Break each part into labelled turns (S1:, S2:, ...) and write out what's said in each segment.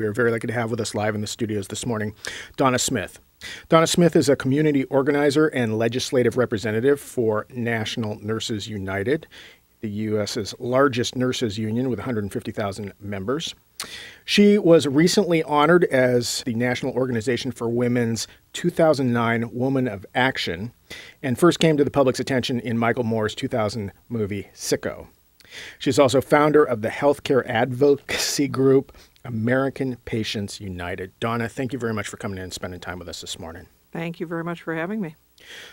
S1: We are very lucky to have with us live in the studios this morning Donna Smith. Donna Smith is a community organizer and legislative representative for National Nurses United, the U.S.'s largest nurses union with 150,000 members. She was recently honored as the National Organization for Women's 2009 Woman of Action and first came to the public's attention in Michael Moore's 2000 movie Sicko. She's also founder of the healthcare advocacy group American Patients United. Donna, thank you very much for coming in and spending time with us this morning.
S2: Thank you very much for having me.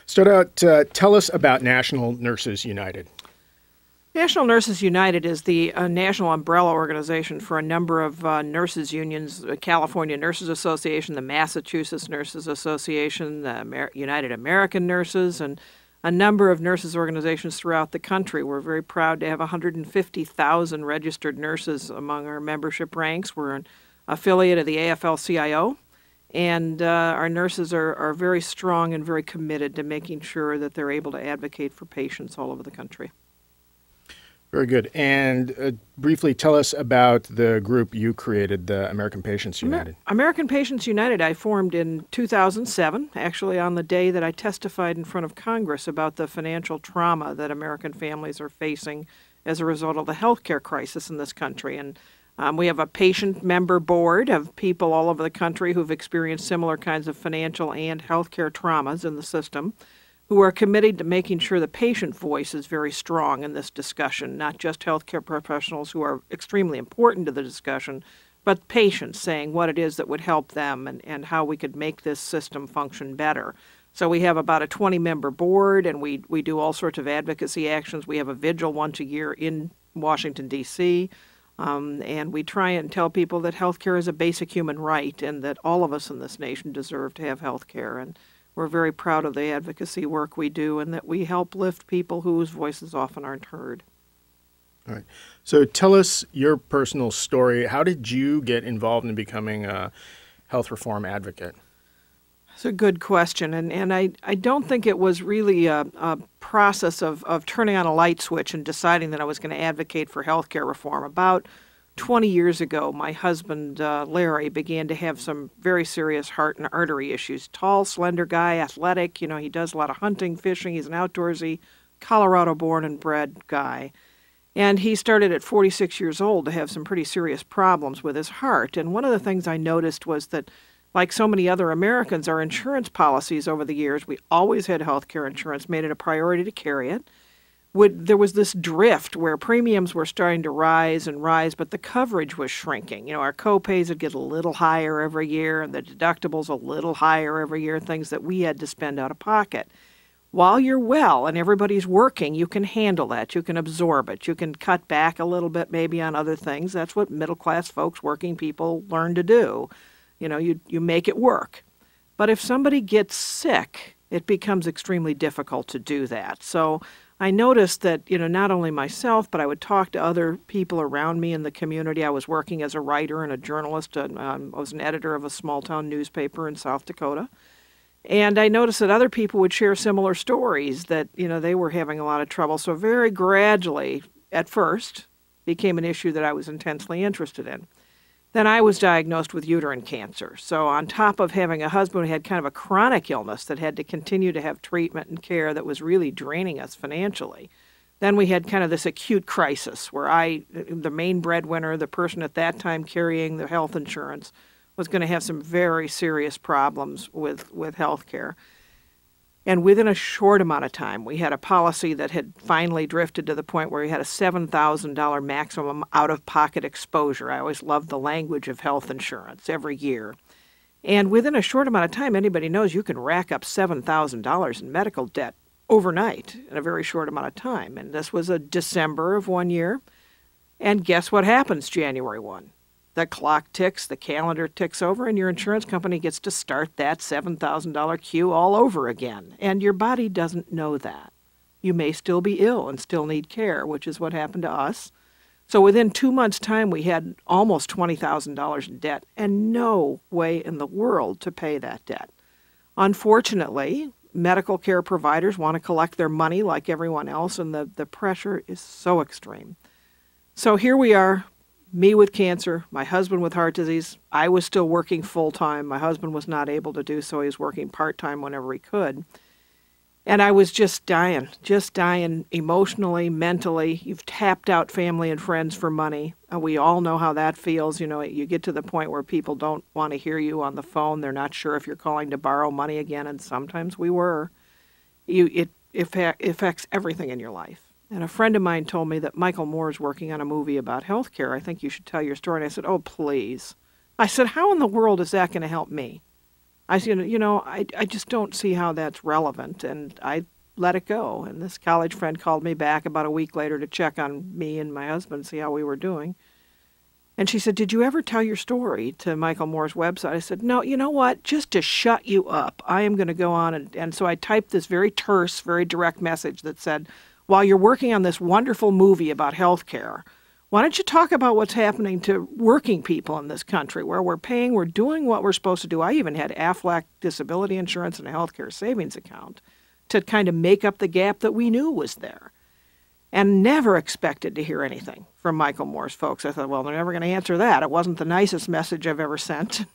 S1: Start out, tell us about National Nurses United.
S2: National Nurses United is the national umbrella organization for a number of nurses unions, the California Nurses Association, the Massachusetts Nurses Association, the United American Nurses, and a number of nurses organizations throughout the country. We're very proud to have 150,000 registered nurses among our membership ranks. We're an affiliate of the AFL-CIO, and our nurses are very strong and very committed to making sure that they're able to advocate for patients all over the country.
S1: Very good. And briefly tell us about the group you created, the American Patients United.
S2: American Patients United I formed in 2007, actually on the day that I testified in front of Congress about the financial trauma that American families are facing as a result of the healthcare crisis in this country. And we have a patient member board of people all over the country who've experienced similar kinds of financial and healthcare traumas in the system, who are committed to making sure the patient voice is very strong in this discussion, not just healthcare professionals who are extremely important to the discussion, but patients saying what it is that would help them and how we could make this system function better. So we have about a 20-member board, and we do all sorts of advocacy actions. We have a vigil once a year in Washington, D.C., and we try and tell people that healthcare is a basic human right and that all of us in this nation deserve to have healthcare. And we're very proud of the advocacy work we do and that we help lift people whose voices often aren't heard.
S1: All right. So tell us your personal story. How did you get involved in becoming a health reform advocate?
S2: That's a good question. And I don't think it was really a process of turning on a light switch and deciding that I was going to advocate for healthcare reform. About 20 years ago, my husband, Larry, began to have some very serious heart and artery issues. Tall, slender guy, athletic. You know, he does a lot of hunting, fishing. He's an outdoorsy, Colorado-born and bred guy. And he started at 46 years old to have some pretty serious problems with his heart. And one of the things I noticed was that, like so many other Americans, our insurance policies over the years, we always had health care insurance, made it a priority to carry it. There was this drift where premiums were starting to rise, but the coverage was shrinking. You know, our co-pays would get a little higher every year and the deductibles a little higher every year, things that we had to spend out of pocket. While you're well and everybody's working, you can handle that. You can absorb it. You can cut back a little bit maybe on other things. That's what middle-class folks, working people learn to do. You know, you make it work. But if somebody gets sick, it becomes extremely difficult to do that. So I noticed that, you know, not only myself, but I would talk to other people around me in the community. I was working as a writer and a journalist. I was an editor of a small-town newspaper in South Dakota. And I noticed that other people would share similar stories that, you know, they were having a lot of trouble. So very gradually, at first, became an issue that I was intensely interested in. Then I was diagnosed with uterine cancer. So on top of having a husband who had kind of a chronic illness that had to continue to have treatment and care that was really draining us financially, then we had kind of this acute crisis where the main breadwinner, the person at that time carrying the health insurance, was going to have some very serious problems with health care. And within a short amount of time, we had a policy that had finally drifted to the point where we had a $7,000 maximum out-of-pocket exposure. I always loved the language of health insurance every year. And within a short amount of time, anybody knows you can rack up $7,000 in medical debt overnight in a very short amount of time. And this was a December of one year. And guess what happens January 1? The clock ticks, the calendar ticks over, and your insurance company gets to start that $7,000 queue all over again. And your body doesn't know that. You may still be ill and still need care, which is what happened to us. So within 2 months' time, we had almost $20,000 in debt and no way in the world to pay that debt. Unfortunately, medical care providers want to collect their money like everyone else, and the pressure is so extreme. So here we are me with cancer, my husband with heart disease. I was still working full-time. My husband was not able to do so. He was working part-time whenever he could. And I was just dying emotionally, mentally. You've tapped out family and friends for money. We all know how that feels. You know, you get to the point where people don't want to hear you on the phone. They're not sure if you're calling to borrow money again, and sometimes we were. It affects everything in your life. And a friend of mine told me that Michael Moore is working on a movie about health care. I think you should tell your story. And I said, oh, please. I said, how in the world is that going to help me? I said, you know, I just don't see how that's relevant, and I let it go. And this college friend called me back about a week later to check on me and my husband, see how we were doing. And she said, did you ever tell your story to Michael Moore's website? I said, no, you know what? Just to shut you up, I am going to go on. And so I typed this very terse, very direct message that said, while you're working on this wonderful movie about health care, why don't you talk about what's happening to working people in this country where we're doing what we're supposed to do. I even had Aflac disability insurance and a healthcare savings account to kind of make up the gap that we knew was there. And never expected to hear anything from Michael Moore's folks. I thought, well, they're never going to answer that. It wasn't the nicest message I've ever sent.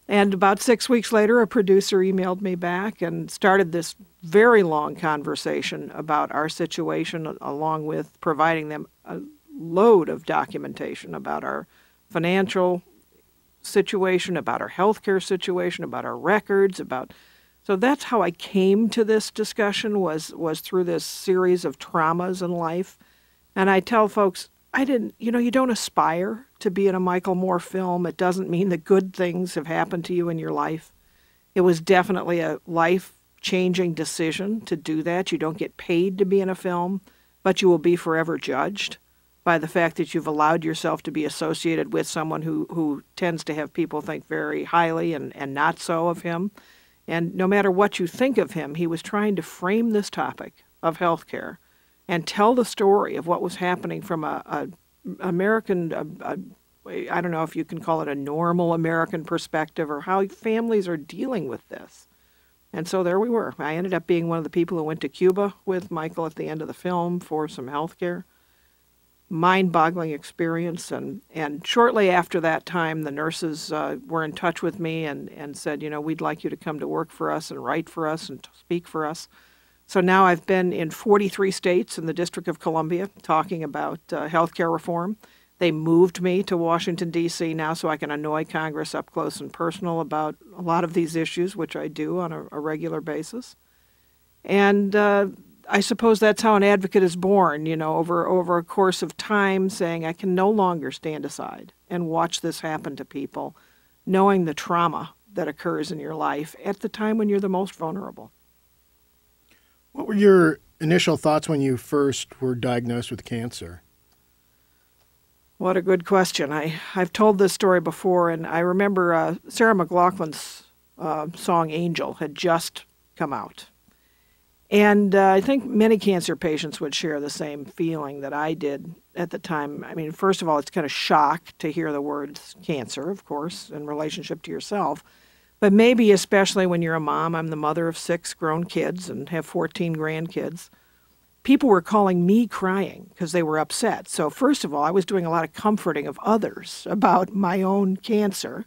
S2: And about 6 weeks later, a producer emailed me back and started this very long conversation about our situation, along with providing them a load of documentation about our financial situation, about our healthcare situation, about our records, so that's how I came to this discussion was through this series of traumas in life. And I tell folks, you don't aspire to be in a Michael Moore film. It doesn't mean that good things have happened to you in your life. It was definitely a life-changing decision to do that. You don't get paid to be in a film, but you will be forever judged by the fact that you've allowed yourself to be associated with someone who tends to have people think very highly and not so of him. And no matter what you think of him, he was trying to frame this topic of healthcare and tell the story of what was happening from a American, I don't know if you can call it a normal American perspective, or how families are dealing with this. And so there we were. I ended up being one of the people who went to Cuba with Michael at the end of the film for some healthcare. Mind-boggling experience, and shortly after that time, the nurses were in touch with me and said, we'd like you to come to work for us and write for us and speak for us. So now I've been in 43 states in the District of Columbia talking about healthcare reform. They moved me to Washington, D.C. now so I can annoy Congress up close and personal about a lot of these issues, which I do on a regular basis. And I suppose that's how an advocate is born, over a course of time, saying I can no longer stand aside and watch this happen to people, knowing the trauma that occurs in your life at the time when you're the most vulnerable.
S1: What were your initial thoughts when you first were diagnosed with cancer?
S2: What a good question. I've told this story before, and I remember Sarah McLachlan's song Angel had just come out. And I think many cancer patients would share the same feeling that I did at the time. I mean, first of all, it's kind of shock to hear the words cancer, of course, in relationship to yourself. But maybe especially when you're a mom. I'm the mother of 6 grown kids and have 14 grandkids. People were calling me crying because they were upset. So first of all, I was doing a lot of comforting of others about my own cancer.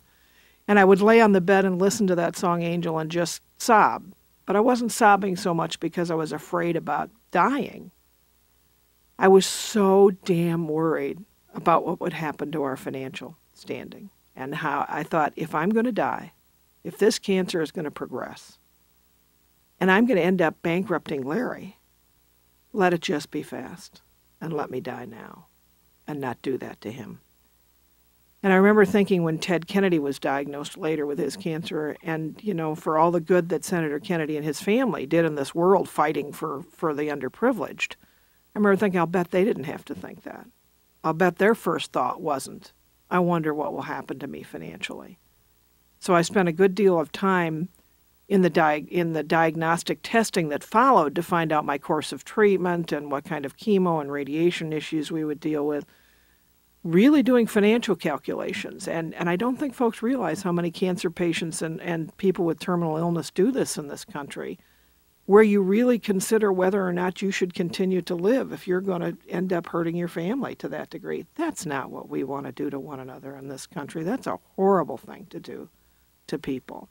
S2: And I would lay on the bed and listen to that song Angel and just sob. But I wasn't sobbing so much because I was afraid about dying. I was so damn worried about what would happen to our financial standing, and how I thought, if I'm going to die, if this cancer is going to progress, and I'm going to end up bankrupting Larry, let it just be fast and let me die now and not do that to him. And I remember thinking when Ted Kennedy was diagnosed later with his cancer, and, for all the good that Senator Kennedy and his family did in this world fighting for the underprivileged, I remember thinking, I'll bet they didn't have to think that. I'll bet their first thought wasn't, I wonder what will happen to me financially. So I spent a good deal of time in the diagnostic testing that followed to find out my course of treatment and what kind of chemo and radiation issues we would deal with. Really doing financial calculations. And I don't think folks realize how many cancer patients and people with terminal illness do this in this country. where you really consider whether or not you should continue to live if you're going to end up hurting your family to that degree. That's not what we want to do to one another in this country. That's a horrible thing to do to people.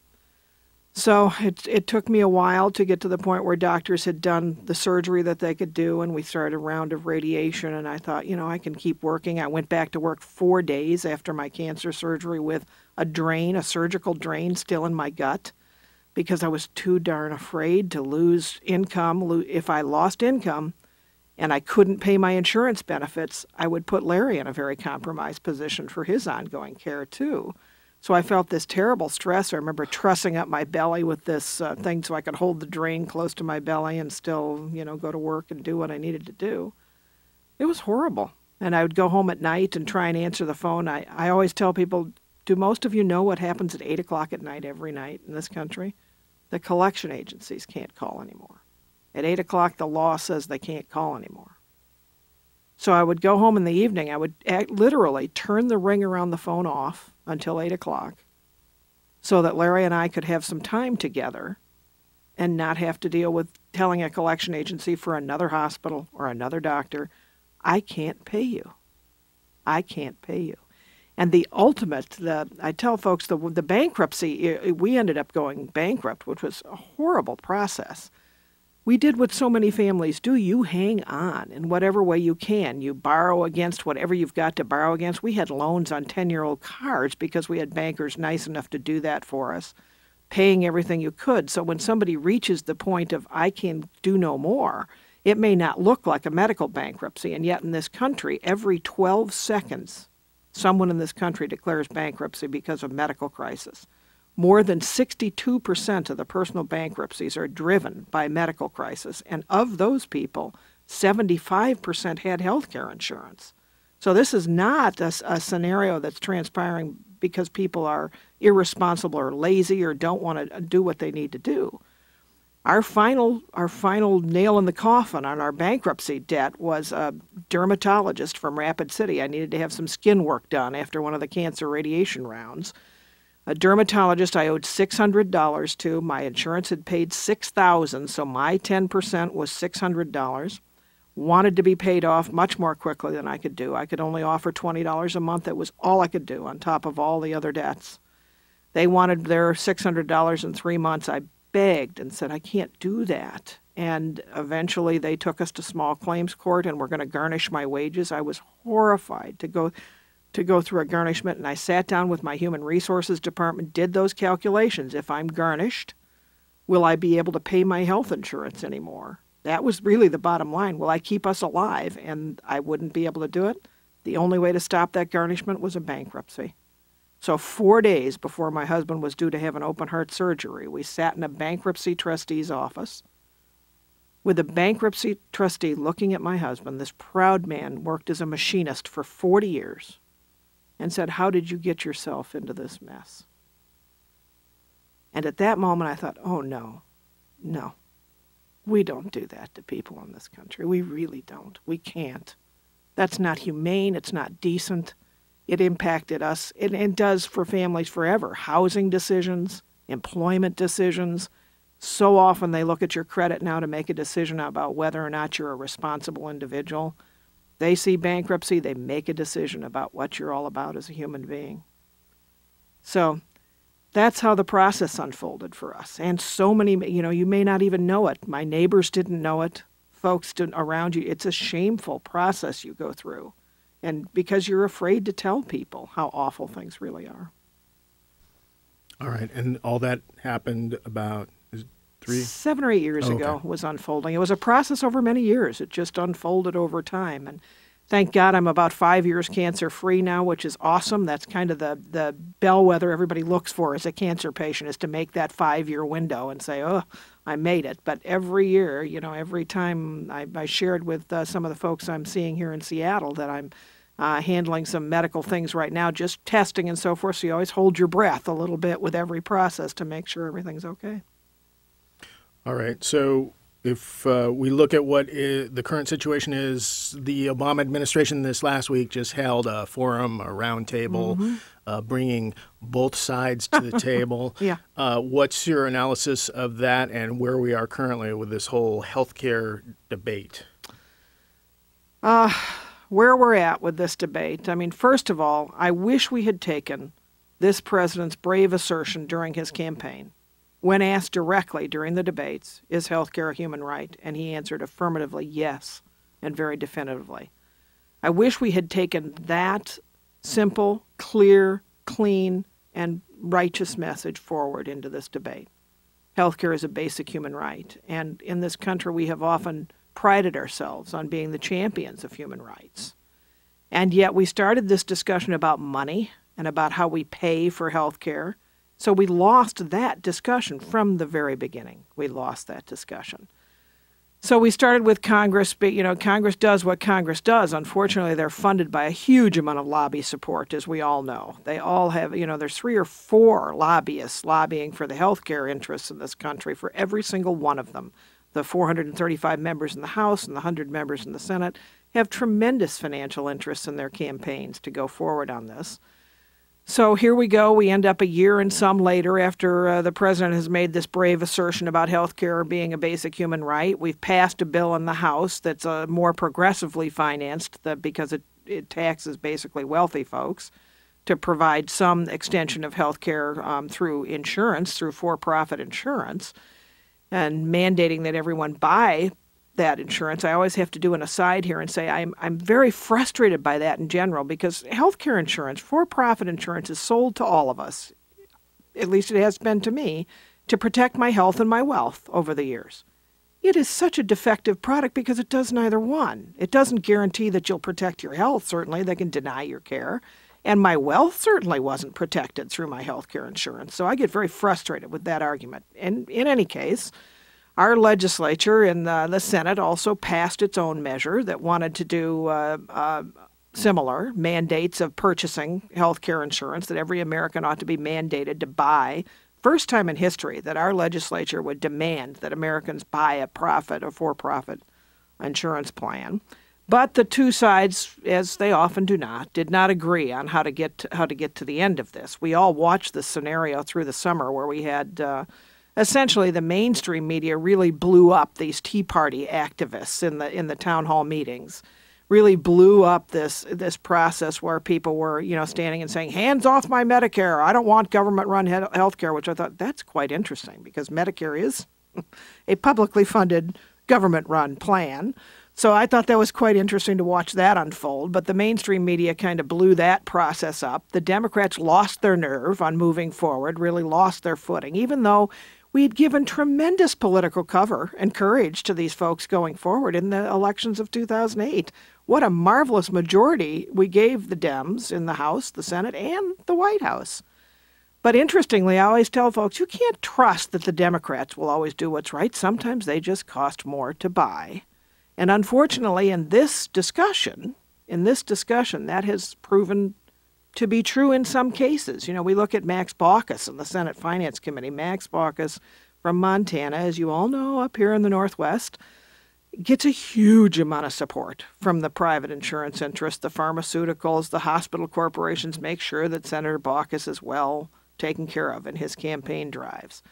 S2: So it took me a while to get to the point where doctors had done the surgery that they could do, and we started a round of radiation, and I thought, I can keep working. I went back to work 4 days after my cancer surgery with a surgical drain still in my gut, because I was too darn afraid to lose income. If I lost income and I couldn't pay my insurance benefits, I would put Larry in a very compromised position for his ongoing care too. So I felt this terrible stress. I remember trussing up my belly with this thing so I could hold the drain close to my belly and still, go to work and do what I needed to do. It was horrible. And I would go home at night and try and answer the phone. I always tell people, do most of you know what happens at 8 o'clock at night every night in this country? The collection agencies can't call anymore. At 8 o'clock, the law says they can't call anymore. So I would go home in the evening. I would literally turn the ring around the phone off until 8 o'clock so that Larry and I could have some time together and not have to deal with telling a collection agency for another hospital or another doctor, I can't pay you. I can't pay you. And the ultimate, I tell folks, the bankruptcy, we ended up going bankrupt, which was a horrible process. We did what so many families do. You hang on in whatever way you can. You borrow against whatever you've got to borrow against. We had loans on 10-year-old cars because we had bankers nice enough to do that for us, paying everything you could. So when somebody reaches the point of, I can do no more, it may not look like a medical bankruptcy. And yet in this country, every 12 seconds, someone in this country declares bankruptcy because of medical crisis. More than 62% of the personal bankruptcies are driven by medical crisis. And of those people, 75% had health care insurance. So this is not a scenario that's transpiring because people are irresponsible or lazy or don't want to do what they need to do. Our final nail in the coffin on our bankruptcy debt was a dermatologist from Rapid City. I needed to have some skin work done after one of the cancer radiation rounds. A dermatologist I owed $600 to. My insurance had paid $6,000, so my 10% was $600. Wanted to be paid off much more quickly than I could do. I could only offer $20 a month. That was all I could do on top of all the other debts. They wanted their $600 in 3 months. I begged and said, I can't do that. And eventually they took us to small claims court and were going to garnish my wages. I was horrified to go through a garnishment, and I sat down with my human resources department, did those calculations. If I'm garnished, will I be able to pay my health insurance anymore? That was really the bottom line. Will I keep us alive? And I wouldn't be able to do it. The only way to stop that garnishment was a bankruptcy. So 4 days before my husband was due to have an open heart surgery, we sat in a bankruptcy trustee's office with a bankruptcy trustee looking at my husband. This proud man worked as a machinist for 40 years and said, how did you get yourself into this mess? And at that moment I thought, oh no, we don't do that to people in this country. We really don't. We can't. That's not humane. It's not decent. It impacted us. It does for families forever. Housing decisions, employment decisions. So often they look at your credit now to make a decision about whether or not you're a responsible individual. They see bankruptcy, they make a decision about what you're all about as a human being. So that's how the process unfolded for us. And so many, you may not even know it. My neighbors didn't know it. Folks around you. It's a shameful process you go through. And because you're afraid to tell people how awful things really are.
S1: All right. And all that happened about
S2: 7 or 8 years ago was unfolding. It was a process over many years. It just unfolded over time. And thank God I'm about 5 years cancer-free now, which is awesome. That's kind of the bellwether everybody looks for as a cancer patient, is to make that 5-year window and say, oh, I made it. But every year, every time I shared with some of the folks I'm seeing here in Seattle that I'm handling some medical things right now, just testing and so forth. So you always hold your breath a little bit with every process to make sure everything's okay.
S1: All right. So If we look at what the current situation is, the Obama administration this last week just held a forum, a roundtable, bringing both sides to the table.
S2: Yeah.
S1: What's your analysis of that and where we are currently with this whole healthcare debate?
S2: Where we're at with this debate, I mean, first of all, I wish we had taken this president's brave assertion during his campaign. When asked directly during the debates, is health care a human right? And he answered affirmatively yes, and very definitively. I wish we had taken that simple, clear, clean, and righteous message forward into this debate. Health care is a basic human right, and in this country we have often prided ourselves on being the champions of human rights. And yet we started this discussion about money and about how we pay for health care. So we lost that discussion from the very beginning. We lost that discussion. So we started with Congress, but Congress does what Congress does. Unfortunately, they're funded by a huge amount of lobby support, as we all know. They all have, there's 3 or 4 lobbyists lobbying for the health care interests in this country for every single one of them. The 435 members in the House and the 100 members in the Senate have tremendous financial interests in their campaigns to go forward on this. So here we go. We end up a year and some later after the president has made this brave assertion about health care being a basic human right. We've passed a bill in the House that's more progressively financed because it taxes basically wealthy folks to provide some extension of health care through insurance, through for-profit insurance, and mandating that everyone buy that insurance. I always have to do an aside here and say I'm very frustrated by that in general because healthcare insurance, for-profit insurance, is sold to all of us, at least it has been to me, to protect my health and my wealth over the years. It is such a defective product because it does neither one. It doesn't guarantee that you'll protect your health, certainly. They can deny your care. And my wealth certainly wasn't protected through my healthcare insurance. So I get very frustrated with that argument. And in any case, our legislature in the Senate also passed its own measure that wanted to do similar mandates of purchasing health care insurance, that every American ought to be mandated to buy. First time in history that our legislature would demand that Americans buy a for-profit insurance plan. But the two sides, as they often do not, did not agree on how to get to the end of this. We all watched this scenario through the summer where we had essentially the mainstream media really blew up these Tea Party activists in the town hall meetings, really blew up this process where people were, standing and saying, hands off my Medicare. I don't want government-run health care, which I thought that's quite interesting because Medicare is a publicly funded government-run plan. So I thought that was quite interesting to watch that unfold, but the mainstream media kind of blew that process up. The Democrats lost their nerve on moving forward, really lost their footing, even though we'd given tremendous political cover and courage to these folks going forward in the elections of 2008. What a marvelous majority we gave the Dems in the House, the Senate, and the White House. But interestingly, I always tell folks, you can't trust that the Democrats will always do what's right. Sometimes they just cost more to buy. And unfortunately, in this discussion, that has proven to be true in some cases. We look at Max Baucus in the Senate Finance Committee. Max Baucus from Montana, as you all know, up here in the Northwest, gets a huge amount of support from the private insurance interests, the pharmaceuticals, the hospital corporations. Make sure that Senator Baucus is well taken care of in his campaign drives.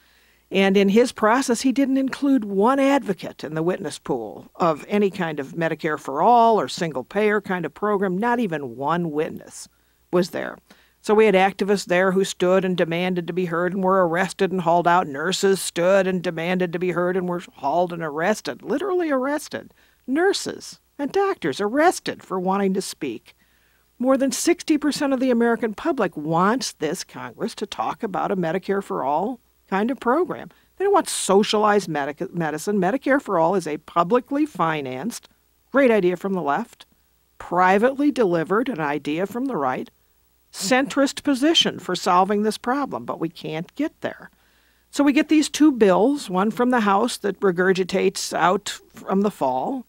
S2: And in his process, he didn't include one advocate in the witness pool of any kind of Medicare for all or single-payer kind of program. Not even one witness was there. So we had activists there who stood and demanded to be heard and were arrested and hauled out. Nurses stood and demanded to be heard and were hauled and arrested, literally arrested. Nurses and doctors arrested for wanting to speak. More than 60% of the American public wants this Congress to talk about a Medicare for all kind of program. They don't want socialized medicine. Medicare for all is a publicly financed, great idea from the left, privately delivered, an idea from the right, centrist position for solving this problem, but we can't get there. So we get these two bills, one from the House that regurgitates out from the fall,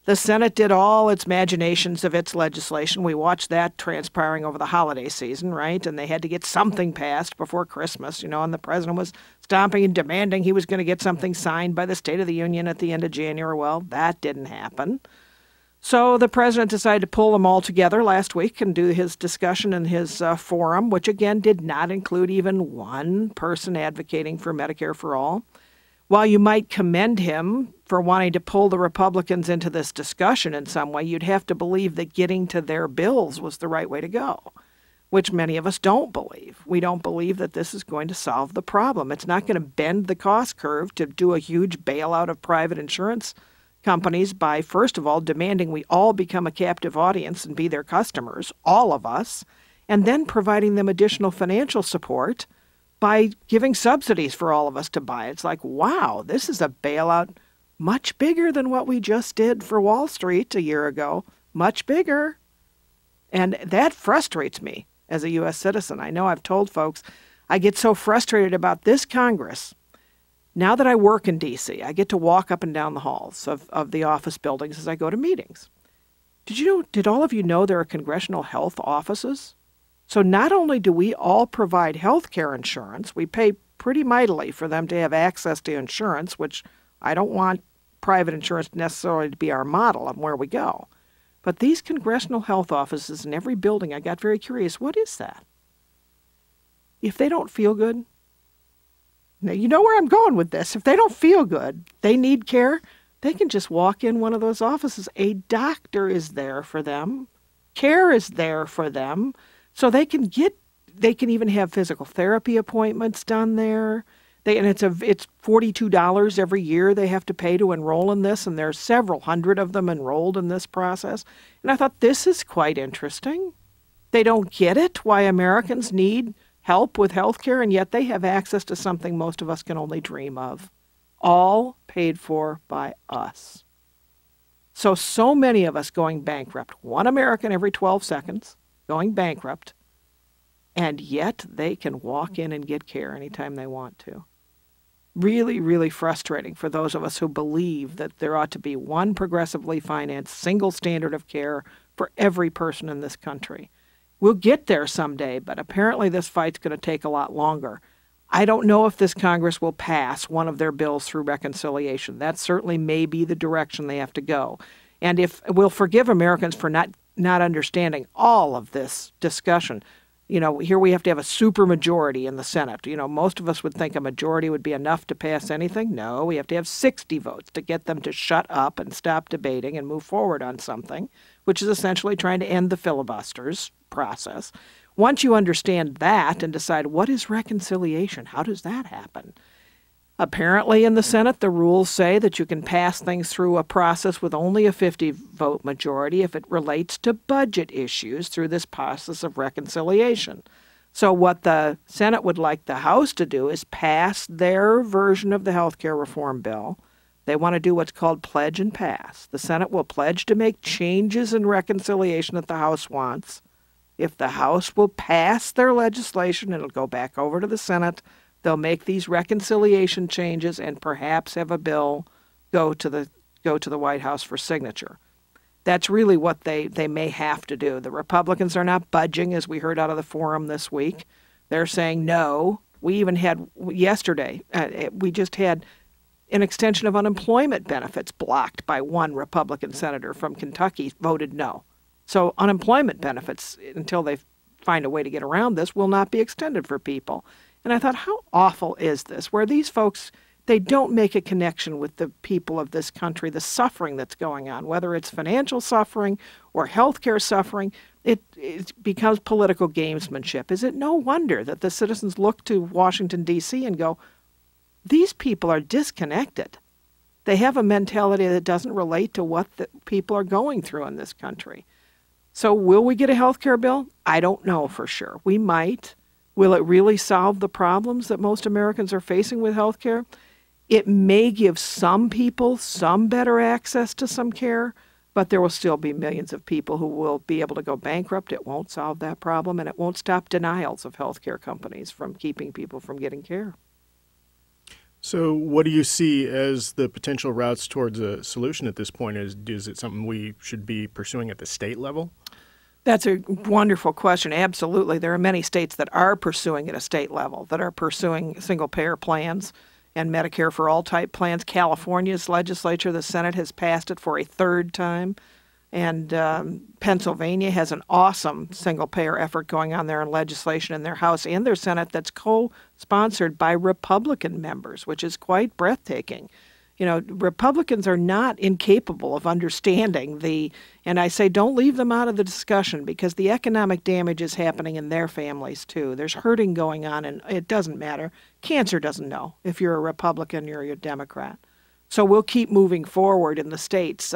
S2: The Senate did all its machinations of its legislation. We watched that transpiring over the holiday season, right? And they had to get something passed before Christmas, and the president was stomping and demanding he was going to get something signed by the State of the Union at the end of January. Well, that didn't happen. So the president decided to pull them all together last week and do his discussion in his forum, which again did not include even one person advocating for Medicare for all. While you might commend him for wanting to pull the Republicans into this discussion in some way, you'd have to believe that getting to their bills was the right way to go, which many of us don't believe. We don't believe that this is going to solve the problem. It's not going to bend the cost curve to do a huge bailout of private insurance companies by, first of all, demanding we all become a captive audience and be their customers, all of us, and then providing them additional financial support by giving subsidies for all of us to buy. It's like, wow, this is a bailout much bigger than what we just did for Wall Street a year ago. Much bigger. And that frustrates me as a U.S. citizen. I know I've told folks I get so frustrated about this Congress. Now that I work in D.C., I get to walk up and down the halls of the office buildings as I go to meetings. Did all of you know there are congressional health offices? So not only do we all provide health care insurance, we pay pretty mightily for them to have access to insurance, which I don't want private insurance necessarily to be our model of where we go. But these congressional health offices in every building, I got very curious, what is that? If they don't feel good, now you know where I'm going with this. If they don't feel good, they need care, they can just walk in one of those offices. A doctor is there for them. Care is there for them. So they can even have physical therapy appointments done there. It's $42 every year they have to pay to enroll in this, and there's several hundred of them enrolled in this process. And I thought, this is quite interesting. They don't get it, why Americans need help with health care, and yet they have access to something most of us can only dream of, all paid for by us. So many of us going bankrupt, one American every 12 seconds, going bankrupt, and yet they can walk in and get care anytime they want to. Really, really frustrating for those of us who believe that there ought to be one progressively financed single standard of care for every person in this country. We'll get there someday, but apparently this fight's going to take a lot longer. I don't know if this Congress will pass one of their bills through reconciliation. That certainly may be the direction they have to go. And if we'll forgive Americans for not understanding all of this discussion. Here we have to have a supermajority in the Senate. Most of us would think a majority would be enough to pass anything. No, we have to have 60 votes to get them to shut up and stop debating and move forward on something, which is essentially trying to end the filibuster's process. Once you understand that and decide what is reconciliation, how does that happen? Apparently in the Senate, the rules say that you can pass things through a process with only a 50-vote majority if it relates to budget issues through this process of reconciliation. So what the Senate would like the House to do is pass their version of the health care reform bill. They want to do what's called pledge and pass. The Senate will pledge to make changes in reconciliation that the House wants. If the House will pass their legislation, it'll go back over to the Senate. They'll make these reconciliation changes and perhaps have a bill go to the White House for signature. That's really what they may have to do. The Republicans are not budging, as we heard out of the forum this week. They're saying no. We even had yesterday, we just had an extension of unemployment benefits blocked by one Republican senator from Kentucky voted no. So unemployment benefits, until they find a way to get around this, will not be extended for people. And I thought, how awful is this, where these folks, they don't make a connection with the people of this country, the suffering that's going on, whether it's financial suffering or healthcare suffering, it becomes political gamesmanship. Is it no wonder that the citizens look to Washington, D.C. and go, these people are disconnected. They have a mentality that doesn't relate to what the people are going through in this country. So will we get a health care bill? I don't know for sure. We might. Will it really solve the problems that most Americans are facing with health care? It may give some people some better access to some care, but there will still be millions of people who will be able to go bankrupt. It won't solve that problem, and it won't stop denials of health care companies from keeping people from getting care.
S1: So what do you see as the potential routes towards a solution at this point? Is it something we should be pursuing at the state level?
S2: That's a wonderful question. Absolutely. There are many states that are pursuing at a state level, that are pursuing single-payer plans and Medicare for all type plans. California's legislature, the Senate, has passed it for a third time. And Pennsylvania has an awesome single-payer effort going on there in legislation in their House and their Senate that's co-sponsored by Republican members, which is quite breathtaking. You know, Republicans are not incapable of understanding and I say don't leave them out of the discussion, because the economic damage is happening in their families too. There's hurting going on, and it doesn't matter. Cancer doesn't know if you're a Republican or you're a Democrat. So we'll keep moving forward in the states.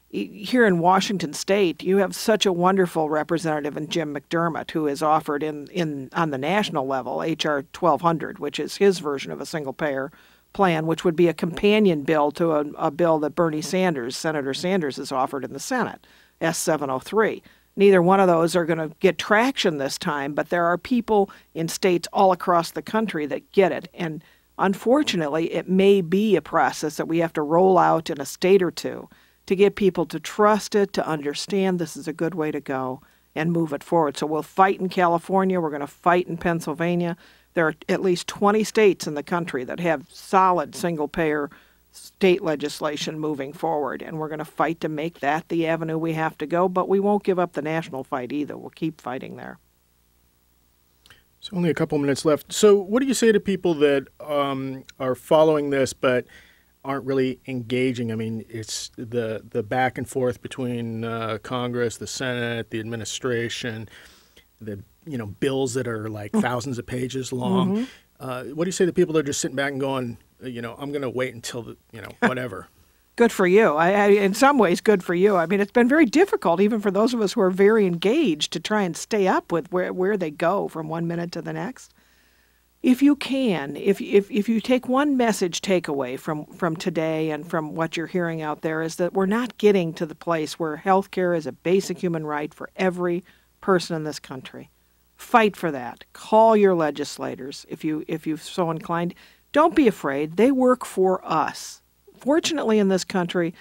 S2: Here in Washington State, you have such a wonderful representative in Jim McDermott, who has offered on the national level H.R. 1200, which is his version of a single-payer plan, which would be a companion bill to a bill that Senator Sanders, has offered in the Senate, S-703. Neither one of those are going to get traction this time, but there are people in states all across the country that get it. And unfortunately, it may be a process that we have to roll out in a state or two to get people to trust it, to understand this is a good way to go, and move it forward. So we'll fight in California. We're going to fight in Pennsylvania. There are at least 20 states in the country that have solid single-payer state legislation moving forward, and we're going to fight to make that the avenue we have to go, but we won't give up the national fight either. We'll keep fighting there.
S1: So only a couple minutes left. So what do you say to people that are following this but aren't really engaging? I mean, it's the back and forth between Congress, the Senate, the administration, the bills that are like thousands of pages long. What do you say to people that are just sitting back and going, I'm going to wait until whatever?
S2: Good for you. In some ways, good for you. I mean, it's been very difficult, even for those of us who are very engaged, to try and stay up with where they go from one minute to the next. If you can, if you take one message takeaway from today and from what you're hearing out there, is that we're not getting to the place where health care is a basic human right for every person in this country. Fight for that. Call your legislators if you're so inclined. Don't be afraid. They work for us. Fortunately, in this country,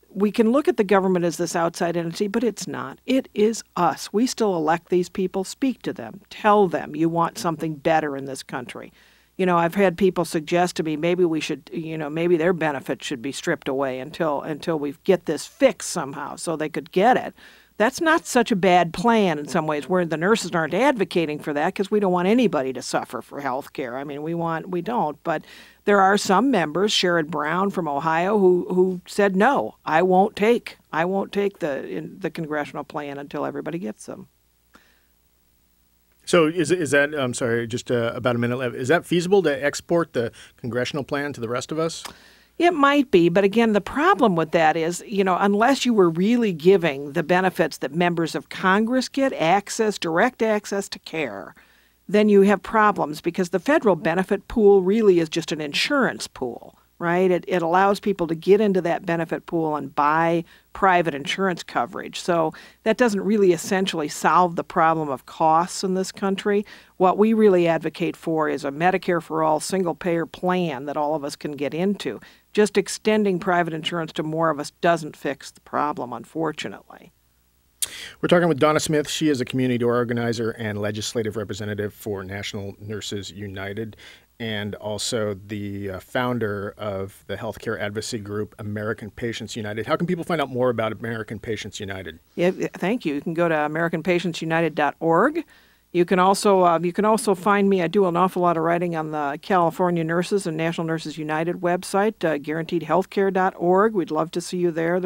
S2: we can look at the government as this outside entity, but it's not. It is us. We still elect these people. Speak to them. Tell them you want something better in this country. I've had people suggest to me maybe we should, maybe their benefits should be stripped away until we get this fixed somehow so they could get it. That's not such a bad plan in some ways, where the nurses aren't advocating for that because we don't want anybody to suffer for health care. I mean, we don't. But there are some members, Sherrod Brown from Ohio, who said, no, I won't take the congressional plan until everybody gets them.
S1: So is that, I'm sorry, just about a minute left, is that feasible to export the congressional plan to the rest of us?
S2: It might be, but again, the problem with that is, unless you were really giving the benefits that members of Congress get, direct access to care, then you have problems, because the federal benefit pool really is just an insurance pool, right? It allows people to get into that benefit pool and buy private insurance coverage. So that doesn't really essentially solve the problem of costs in this country. What we really advocate for is a Medicare for all single-payer plan that all of us can get into. Just extending private insurance to more of us doesn't fix the problem, unfortunately.
S1: We're talking with Donna Smith. She is a community organizer and legislative representative for National Nurses United, and also the founder of the healthcare advocacy group American Patients United. How can people find out more about American Patients United?
S2: Yeah, thank you. You can go to AmericanPatientsUnited.org. You can also find me. I do an awful lot of writing on the California Nurses and National Nurses United website, guaranteedhealthcare.org. We'd love to see you there.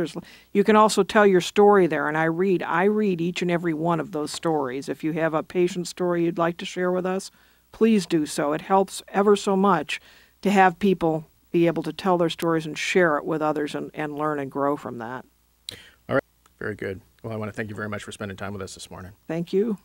S2: You can also tell your story there, and I read each and every one of those stories. If you have a patient story you'd like to share with us, please do so. It helps ever so much to have people be able to tell their stories and share it with others and learn and grow from that.
S1: All right. Very good. Well, I want to thank you very much for spending time with us this morning.
S2: Thank you.